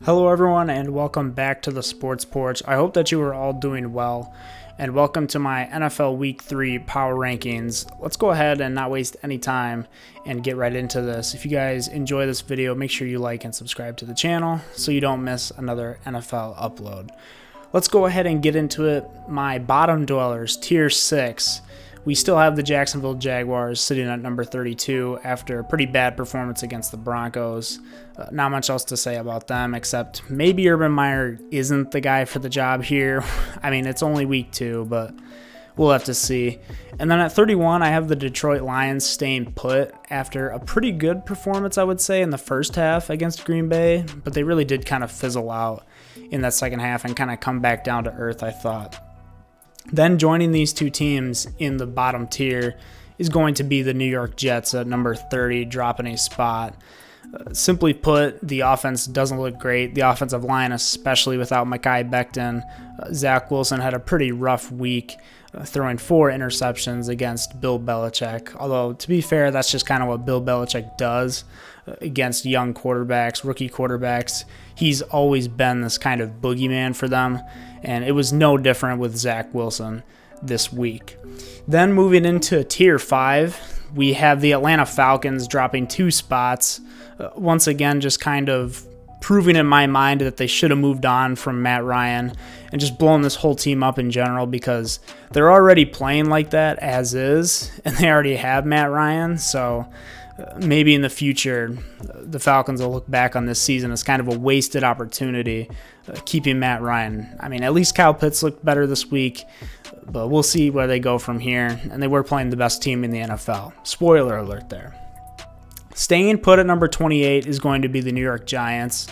Hello everyone and welcome back to the Sports Porch. I hope that you are all doing well and welcome to my NFL Week 3 Power Rankings. Let's go ahead and not waste any time and get right into this. If you guys enjoy this video, make sure you like and subscribe to the channel so you don't miss another NFL upload. Let's go ahead and get into it. My bottom dwellers, Tier 6. We still have the Jacksonville Jaguars sitting at number 32 after a pretty bad performance against the Broncos. Not much else to say about them except maybe Urban Meyer isn't the guy for the job here. I mean, it's only week 2, but we'll have to see. And then at 31, I have the Detroit Lions staying put after a pretty good performance, I would say, in the first half against Green Bay, but they really did kind of fizzle out in that second half and kind of come back down to earth, I thought. Then joining these two teams in the bottom tier is going to be the New York Jets at number 30, dropping a spot. Simply put, the offense doesn't look great. The offensive line, especially without Mekhi Becton. Zach Wilson had a pretty rough week, throwing 4 interceptions against Bill Belichick. Although, to be fair, that's just kind of what Bill Belichick does against young quarterbacks, rookie quarterbacks. He's always been this kind of boogeyman for them, and it was no different with Zach Wilson this week. Then moving into Tier 5, we have the Atlanta Falcons dropping 2 spots. Once again, just kind of proving in my mind that they should have moved on from Matt Ryan and just blown this whole team up in general because they're already playing like that as is, and they already have Matt Ryan, so maybe in the future the Falcons will look back on this season as kind of a wasted opportunity keeping Matt Ryan. I mean, at least Kyle Pitts looked better this week, but we'll see where they go from here, and they were playing the best team in the NFL. Spoiler alert there. Staying put at number 28 is going to be the New York Giants.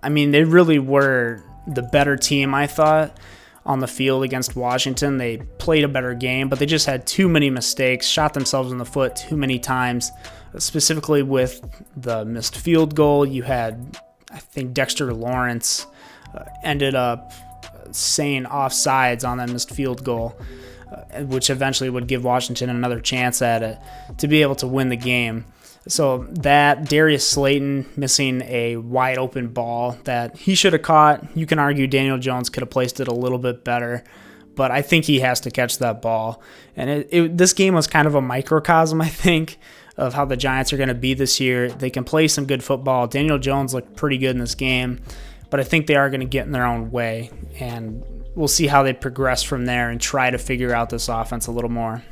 I mean, they really were the better team, I thought, on the field against Washington. They played a better game, but they just had too many mistakes, shot themselves in the foot too many times, specifically with the missed field goal. You had, I think, Dexter Lawrence ended up saying offsides on that missed field goal, which eventually would give Washington another chance at it to be able to win the game. So that, Darius Slayton missing a wide open ball that he should have caught. You can argue Daniel Jones could have placed it a little bit better, but I think he has to catch that ball. And this game was kind of a microcosm, I think, of how the Giants are going to be this year. They can play some good football. Daniel Jones looked pretty good in this game, but I think they are going to get in their own way, and we'll see how they progress from there and try to figure out this offense a little more.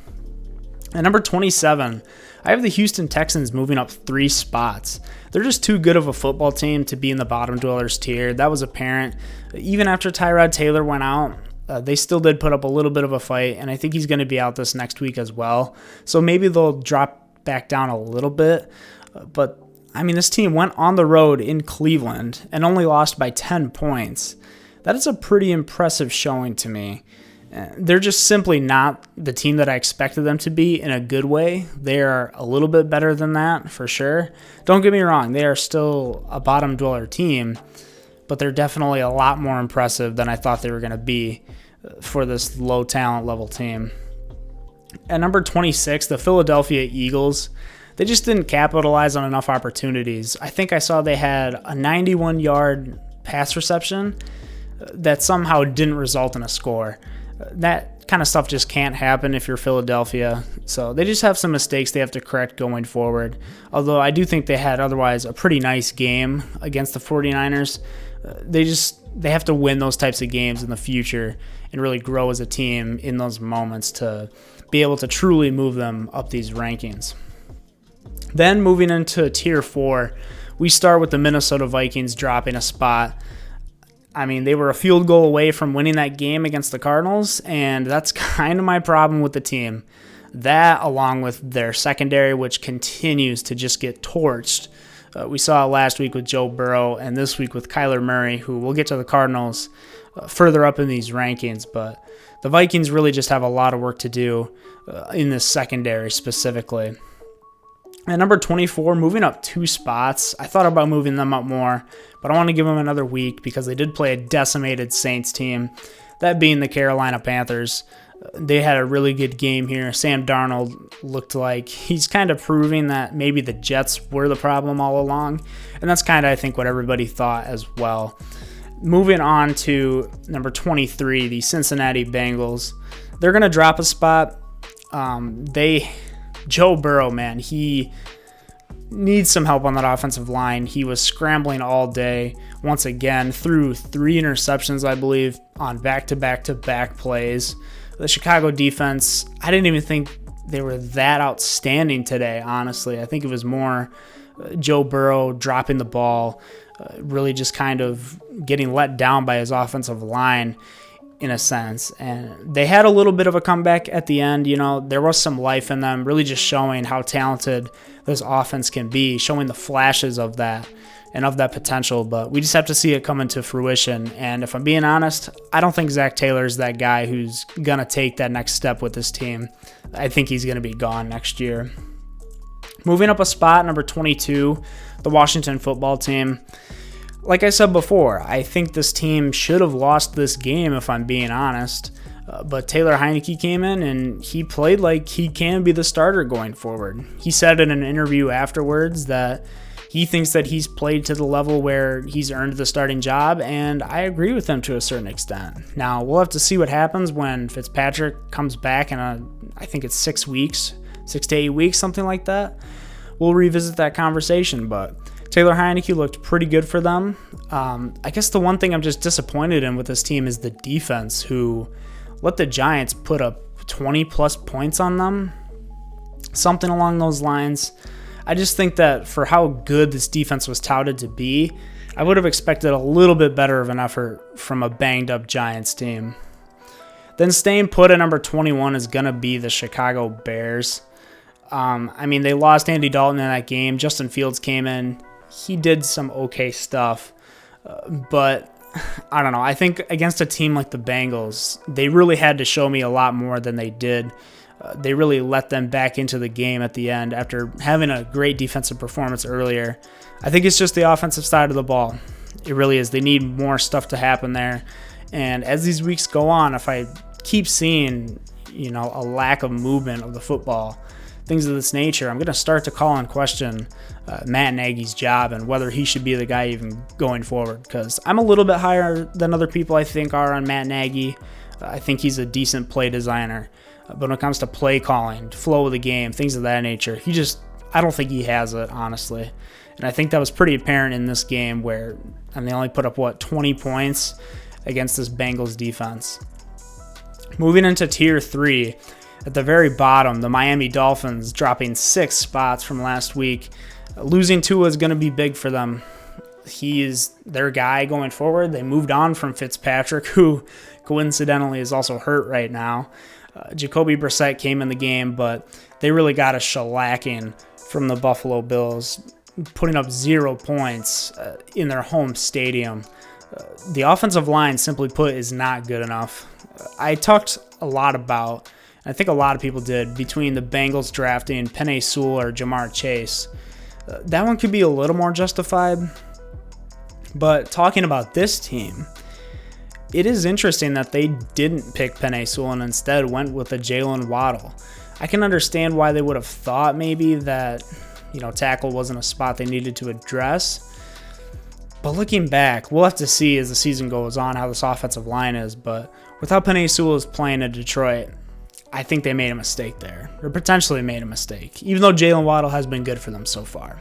At number 27, I have the Houston Texans moving up 3 spots. They're just too good of a football team to be in the bottom dwellers tier. That was apparent. Even after Tyrod Taylor went out, they still did put up a little bit of a fight, and I think he's going to be out this next week as well. So maybe they'll drop back down a little bit. But, I mean, this team went on the road in Cleveland and only lost by 10 points. That is a pretty impressive showing to me. They're just simply not the team that I expected them to be in a good way. They are a little bit better than that, for sure. Don't get me wrong, they are still a bottom dweller team, but they're definitely a lot more impressive than I thought they were going to be for this low talent level team. At number 26, the Philadelphia Eagles. They just didn't capitalize on enough opportunities. I think I saw they had a 91-yard pass reception that somehow didn't result in a score. That kind of stuff just can't happen if you're Philadelphia. So they just have some mistakes they have to correct going forward. Although I do think they had otherwise a pretty nice game against the 49ers. They have to win those types of games in the future and really grow as a team in those moments to be able to truly move them up these rankings. Then moving into Tier 4, we start with the Minnesota Vikings dropping a spot. I mean, they were a field goal away from winning that game against the Cardinals, and that's kind of my problem with the team. That, along with their secondary, which continues to just get torched. We saw it last week with Joe Burrow, and this week with Kyler Murray, who we'll get to the Cardinals further up in these rankings, but the Vikings really just have a lot of work to do in this secondary specifically. At number 24, moving up 2 spots. I thought about moving them up more, but I want to give them another week because they did play a decimated Saints team, that being the Carolina Panthers. They had a really good game here. Sam Darnold looked like he's kind of proving that maybe the Jets were the problem all along. And that's kind of, I think, what everybody thought as well. Moving on to number 23, the Cincinnati Bengals. They're going to drop a spot. Joe Burrow, man, he needs some help on that offensive line. He was scrambling all day. Once again, threw 3 interceptions, I believe, on back-to-back-to-back plays. The Chicago defense, I didn't even think they were that outstanding today, honestly. I think it was more Joe Burrow dropping the ball, really just kind of getting let down by his offensive line in a sense. And they had a little bit of a comeback at the end. There was some life in them, really just showing how talented this offense can be, showing the flashes of that and of that potential, but we just have to see it come into fruition. And if I'm being honest, I don't think Zach Taylor's that guy who's going to take that next step with this team. I think he's going to be gone next year. Moving up a spot, number 22, the Washington football team. Like I said before, I think this team should have lost this game if I'm being honest. But Taylor Heineke came in and he played like he can be the starter going forward. He said in an interview afterwards that he thinks that he's played to the level where he's earned the starting job, and I agree with him to a certain extent. Now, we'll have to see what happens when Fitzpatrick comes back in I think it's 6 weeks, 6 to 8 weeks, something like that. We'll revisit that conversation, but Taylor Heineke looked pretty good for them. I guess the one thing I'm just disappointed in with this team is the defense, who let the Giants put up 20-plus points on them, something along those lines. I just think that for how good this defense was touted to be, I would have expected a little bit better of an effort from a banged-up Giants team. Then staying put at number 21 is going to be the Chicago Bears. They lost Andy Dalton in that game. Justin Fields came in. He did some okay stuff, but I don't know. I think against a team like the Bengals, they really had to show me a lot more than they did. They really let them back into the game at the end after having a great defensive performance earlier. I think it's just the offensive side of the ball. It really is. They need more stuff to happen there. And as these weeks go on, if I keep seeing, a lack of movement of the football, things of this nature, I'm going to start to call in question Matt Nagy's job and whether he should be the guy even going forward, because I'm a little bit higher than other people I think are on Matt Nagy. I think he's a decent play designer. But when it comes to play calling, flow of the game, things of that nature, I don't think he has it, honestly. And I think that was pretty apparent in this game where they only put up, 20 points against this Bengals defense. Moving into Tier 3, at the very bottom, the Miami Dolphins dropping 6 spots from last week. Losing Tua is going to be big for them. He is their guy going forward. They moved on from Fitzpatrick, who coincidentally is also hurt right now. Jacoby Brissett came in the game, but they really got a shellacking from the Buffalo Bills, putting up 0 points in their home stadium. The offensive line, simply put, is not good enough. I talked a lot about, I think a lot of people did, between the Bengals drafting Penei Sewell or Jamar Chase. That one could be a little more justified. But talking about this team, it is interesting that they didn't pick Penei Sewell and instead went with a Jalen Waddle. I can understand why they would have thought maybe that, tackle wasn't a spot they needed to address. But looking back, we'll have to see as the season goes on how this offensive line is. But with how Penei Sewell is playing in Detroit, I think they made a mistake there, or potentially made a mistake, even though Jalen Waddle has been good for them so far.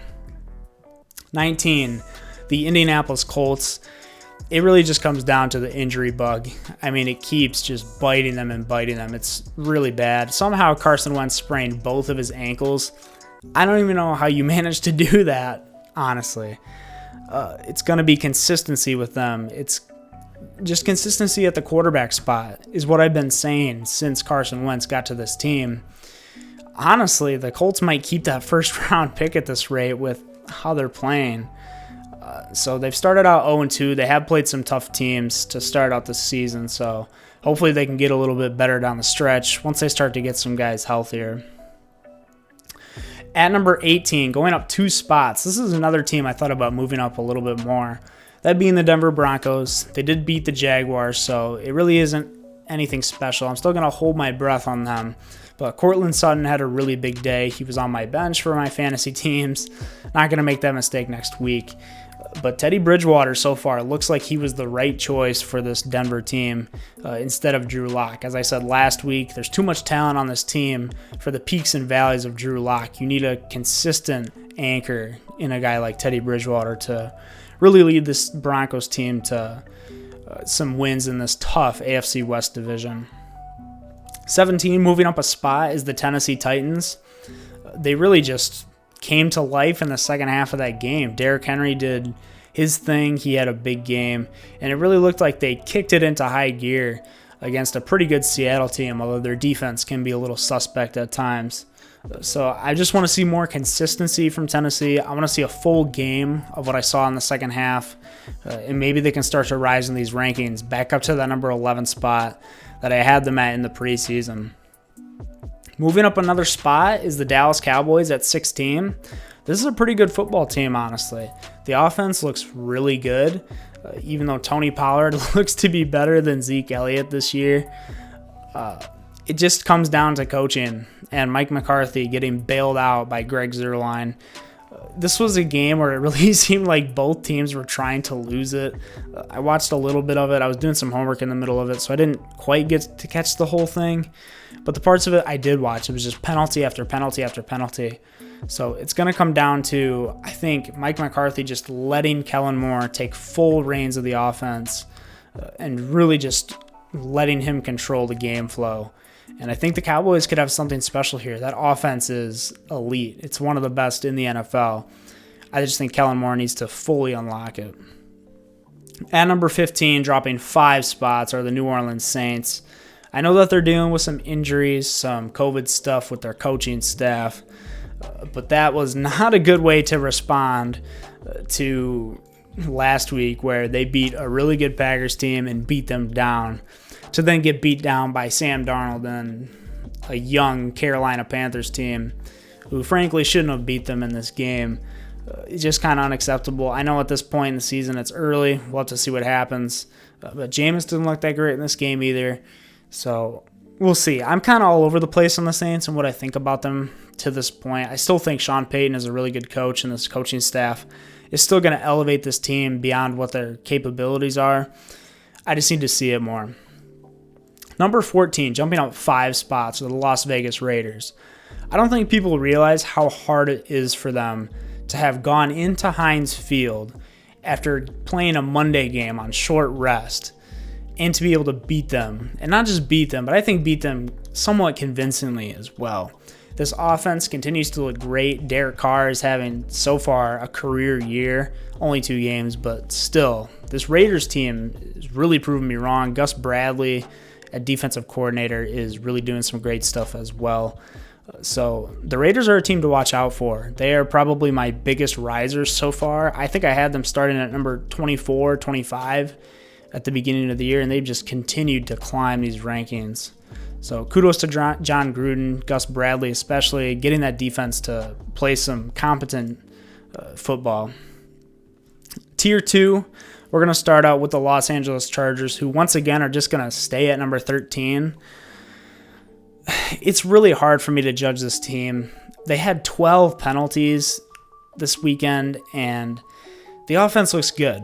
19, the Indianapolis Colts. It really just comes down to the injury bug. It keeps just biting them and biting them. It's really bad. Somehow Carson Wentz sprained both of his ankles. I don't even know how you managed to do that, honestly. It's going to be consistency with them. It's just consistency at the quarterback spot is what I've been saying since Carson Wentz got to this team. Honestly, the Colts might keep that first-round pick at this rate with how they're playing. So they've started out 0-2. They have played some tough teams to start out this season, so hopefully they can get a little bit better down the stretch once they start to get some guys healthier. At number 18, going up 2 spots, this is another team I thought about moving up a little bit more. That being the Denver Broncos. They did beat the Jaguars, so it really isn't anything special. I'm still going to hold my breath on them. But Courtland Sutton had a really big day. He was on my bench for my fantasy teams. Not going to make that mistake next week. But Teddy Bridgewater so far looks like he was the right choice for this Denver team instead of Drew Lock. As I said last week, there's too much talent on this team for the peaks and valleys of Drew Lock. You need a consistent anchor in a guy like Teddy Bridgewater to really lead this Broncos team to some wins in this tough AFC West division. 17, moving up a spot, is the Tennessee Titans. They really just came to life in the second half of that game. Derrick Henry did his thing. He had a big game, and it really looked like they kicked it into high gear against a pretty good Seattle team, although their defense can be a little suspect at times. So I just want to see more consistency from Tennessee. I want to see a full game of what I saw in the second half, and maybe they can start to rise in these rankings back up to that number 11 spot that I had them at in the preseason. Moving up another spot is the Dallas Cowboys at 16. This is a pretty good football team, honestly. The offense looks really good, even though Tony Pollard looks to be better than Zeke Elliott this year. It just comes down to coaching and Mike McCarthy getting bailed out by Greg Zuerlein. This was a game where it really seemed like both teams were trying to lose it. I watched a little bit of it. I was doing some homework in the middle of it, so I didn't quite get to catch the whole thing. But the parts of it I did watch, it was just penalty after penalty after penalty. So it's going to come down to, I think, Mike McCarthy just letting Kellen Moore take full reins of the offense and really just letting him control the game flow. And I think the Cowboys could have something special here. That offense is elite. It's one of the best in the NFL. I just think Kellen Moore needs to fully unlock it. At number 15, dropping 5 spots, are the New Orleans Saints. I know that they're dealing with some injuries, some COVID stuff with their coaching staff, but that was not a good way to respond to last week where they beat a really good Packers team and beat them down, to then get beat down by Sam Darnold and a young Carolina Panthers team who frankly shouldn't have beat them in this game. It's just kind of unacceptable. I know at this point in the season it's early. We'll have to see what happens. But Jameis didn't look that great in this game either. So we'll see. I'm kind of all over the place on the Saints and what I think about them to this point. I still think Sean Payton is a really good coach, and this coaching staff is still going to elevate this team beyond what their capabilities are. I just need to see it more. Number 14, jumping up 5 spots, are the Las Vegas Raiders. I don't think people realize how hard it is for them to have gone into Heinz Field after playing a Monday game on short rest and to be able to beat them. And not just beat them, but I think beat them somewhat convincingly as well. This offense continues to look great. Derek Carr is having, so far, a career year. Only 2 games, but still. This Raiders team is really proving me wrong. Gus Bradley, a defensive coordinator, is really doing some great stuff as well. So the Raiders are a team to watch out for. They are probably my biggest risers so far. I think I had them starting at number 24, 25 at the beginning of the year, and they've just continued to climb these rankings. So kudos to John Gruden, Gus Bradley especially, getting that defense to play some competent football. Tier 2, we're going to start out with the Los Angeles Chargers, who once again are just going to stay at number 13. It's really hard for me to judge this team. They had 12 penalties this weekend, and the offense looks good.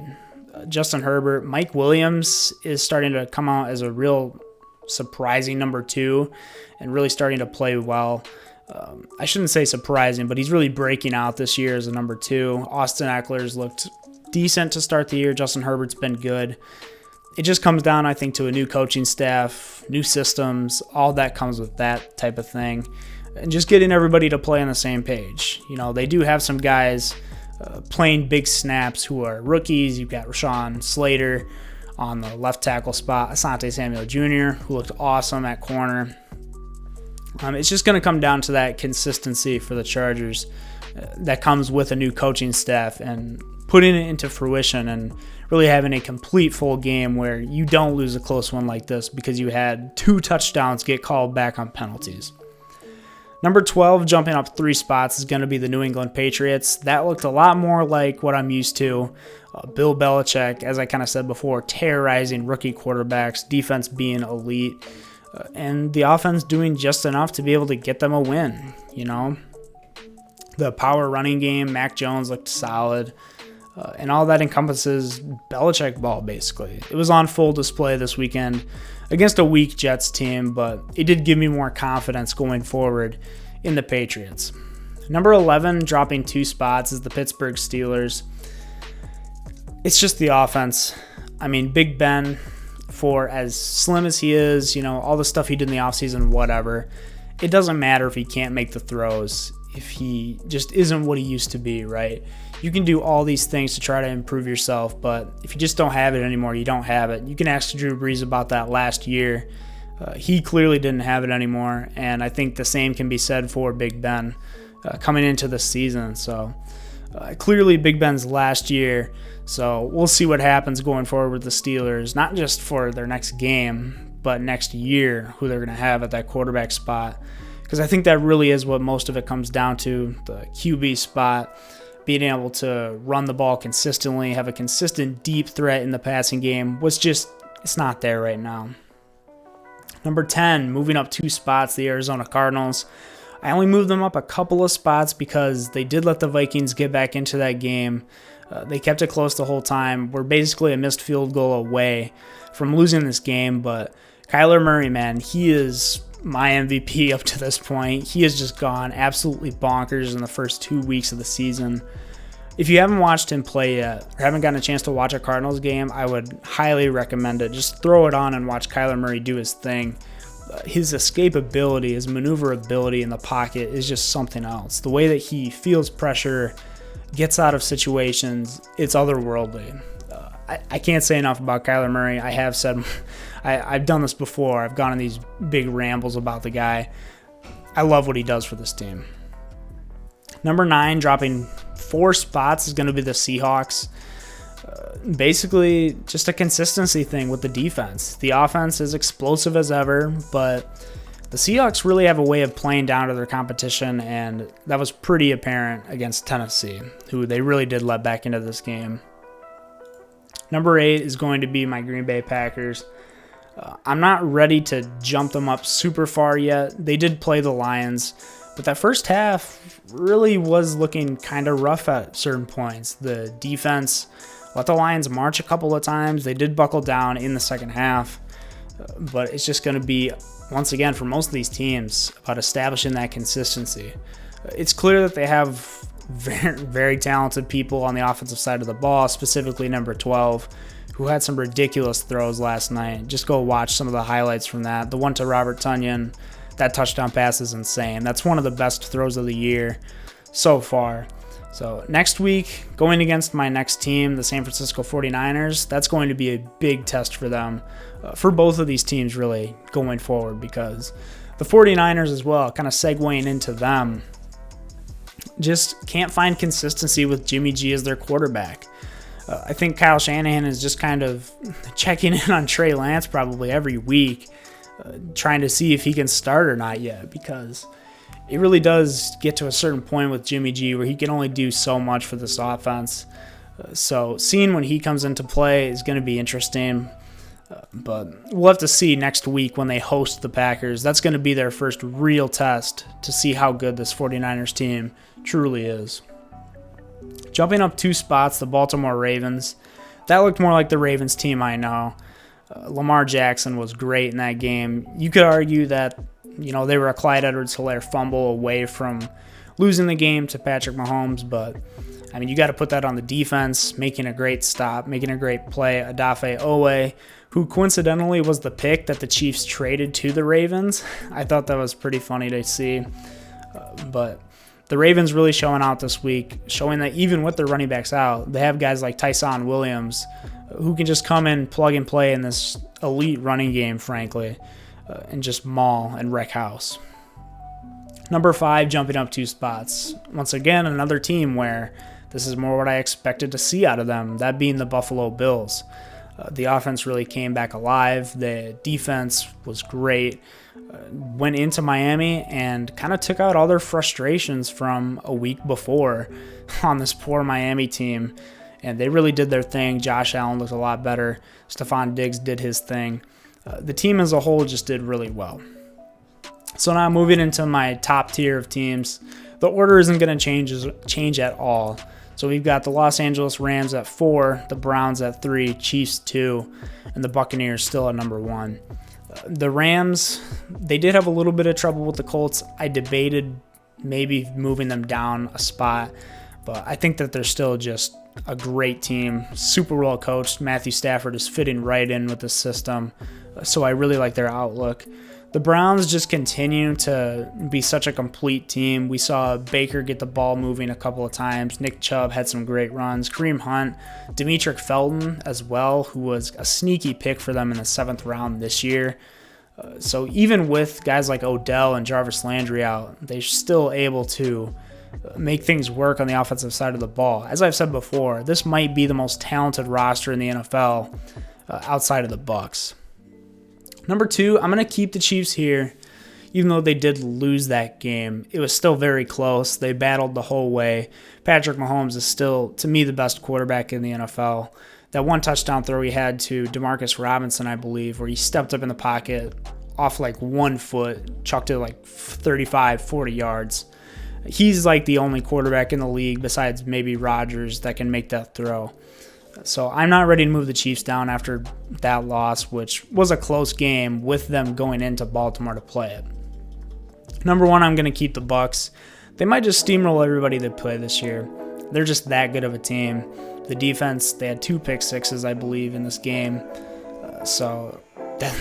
Justin Herbert, Mike Williams is starting to come out as a real surprising number 2 and really starting to play well. I shouldn't say surprising, but he's really breaking out this year as a number 2. Austin Eckler's looked decent to start the year. Justin Herbert's been good. It just comes down, I think, to a new coaching staff, new systems, all that comes with that type of thing, and just getting everybody to play on the same page. You know, they do have some guys playing big snaps who are rookies. You've got Rashawn Slater on the left tackle spot, Asante Samuel Jr., who looked awesome at corner. It's just going to come down to that consistency for the Chargers that comes with a new coaching staff and putting it into fruition and really having a complete full game where you don't lose a close one like this because you had 2 touchdowns get called back on penalties. Number 12, jumping up 3 spots, is going to be the New England Patriots. That looked a lot more like what I'm used to. Bill Belichick, as I kind of said before, terrorizing rookie quarterbacks, defense being elite, and the offense doing just enough to be able to get them a win. The power running game, Mac Jones looked solid, and all that encompasses Belichick ball, basically. It was on full display this weekend against a weak Jets team, but it did give me more confidence going forward in the Patriots. Number 11, dropping 2 spots, is the Pittsburgh Steelers. It's just the offense. I mean, Big Ben, for as slim as he is, all the stuff he did in the offseason, whatever, it doesn't matter if he can't make the throws, if he just isn't what he used to be, right? You can do all these things to try to improve yourself, but if you just don't have it anymore, you don't have it. You can ask Drew Brees about that last year. He clearly didn't have it anymore, and I think the same can be said for Big Ben coming into the season. So clearly Big Ben's last year, so we'll see what happens going forward with the Steelers, not just for their next game, but next year, who they're going to have at that quarterback spot. Because I think that really is what most of it comes down to, the QB spot, being able to run the ball consistently, have a consistent deep threat in the passing game, it's not there right now. Number 10, moving up 2 spots, the Arizona Cardinals. I only moved them up a couple of spots because they did let the Vikings get back into that game. They kept it close the whole time. We're basically a missed field goal away from losing this game, but Kyler Murray, man, he is my MVP up to this point. He has just gone absolutely bonkers in the first 2 weeks of the season. If you haven't watched him play yet, or haven't gotten a chance to watch a Cardinals game, I would highly recommend it. Just throw it on and watch Kyler Murray do his thing. His escapability, his maneuverability in the pocket is just something else. The way that he feels pressure, gets out of situations, it's otherworldly. I can't say enough about Kyler Murray. I have said, I've done this before. I've gone on these big rambles about the guy. I love what he does for this team. Number 9, dropping 4 spots, is going to be the Seahawks. Basically, just a consistency thing with the defense. The offense is explosive as ever, but the Seahawks really have a way of playing down to their competition, and that was pretty apparent against Tennessee, who they really did let back into this game. Number 8 is going to be my Green Bay Packers. I'm not ready to jump them up super far yet. They did play the Lions, but that first half really was looking kind of rough at certain points. The defense let the Lions march a couple of times. They did buckle down in the second half, but it's just going to be, once again, for most of these teams, about establishing that consistency. It's clear that they have very, very talented people on the offensive side of the ball, specifically number 12, who had some ridiculous throws last night. Just go watch some of the highlights from that. The one to Robert Tonyan, that touchdown pass is insane. That's one of the best throws of the year so far. So next week, going against my next team, the San Francisco 49ers, that's going to be a big test for them, for both of these teams really going forward, because the 49ers as well, kind of segueing into them, just can't find consistency with Jimmy G as their quarterback. I think Kyle Shanahan is just kind of checking in on Trey Lance probably every week, trying to see if he can start or not yet, because it really does get to a certain point with Jimmy G where he can only do so much for this offense. So seeing when he comes into play is going to be interesting. But we'll have to see next week when they host the Packers. That's going to be their first real test to see how good this 49ers team truly is. Jumping up 2 spots, the Baltimore Ravens. That looked more like the Ravens team I know. Lamar Jackson was great in that game. You could argue that, they were a Clyde Edwards-Helaire fumble away from losing the game to Patrick Mahomes, but you got to put that on the defense, making a great stop, making a great play. Odafe Owe, who coincidentally was the pick that the Chiefs traded to the Ravens. I thought that was pretty funny to see. But the Ravens really showing out this week, showing that even with their running backs out, they have guys like Tyson Williams who can just come in, plug and play in this elite running game, frankly, and just maul and wreck house. Number 5, jumping up 2 spots. Once again, another team where this is more what I expected to see out of them, that being the Buffalo Bills. The offense really came back alive. The defense was great. Went into Miami and kind of took out all their frustrations from a week before on this poor Miami team. And they really did their thing. Josh Allen looked a lot better. Stephon Diggs did his thing. The team as a whole just did really well. So now moving into my top tier of teams, the order isn't going to change at all. So we've got the Los Angeles Rams at 4, the Browns at 3, Chiefs 2, and the Buccaneers still at number 1. The Rams, they did have a little bit of trouble with the Colts. I debated maybe moving them down a spot, but I think that they're still just a great team, super well coached. Matthew Stafford is fitting right in with the system, so I really like their outlook. The Browns just continue to be such a complete team. We saw Baker get the ball moving a couple of times. Nick Chubb had some great runs. Kareem Hunt, Demetric Felton as well, who was a sneaky pick for them in the 7th round this year. So even with guys like Odell and Jarvis Landry out, they're still able to make things work on the offensive side of the ball. As I've said before, this might be the most talented roster in the NFL outside of the Bucs. Number 2, I'm going to keep the Chiefs here. Even though they did lose that game, it was still very close. They battled the whole way. Patrick Mahomes is still, to me, the best quarterback in the NFL. That one touchdown throw he had to Demarcus Robinson, I believe, where he stepped up in the pocket off like 1 foot, chucked it like 35, 40 yards. He's like the only quarterback in the league besides maybe Rodgers that can make that throw. So I'm not ready to move the Chiefs down after that loss, which was a close game with them going into Baltimore to play it. Number 1, I'm going to keep the Bucs. They might just steamroll everybody they play this year. They're just that good of a team. The defense, they had 2 pick sixes, I believe, in this game.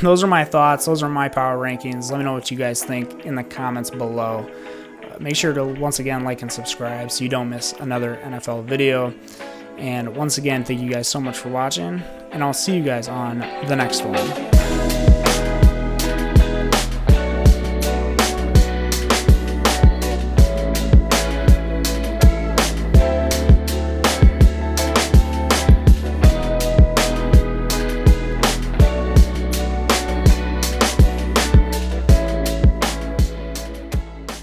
Those are my thoughts. Those are my power rankings. Let me know what you guys think in the comments below. Make sure to, once again, like and subscribe so you don't miss another NFL video. And once again, thank you guys so much for watching, and I'll see you guys on the next one.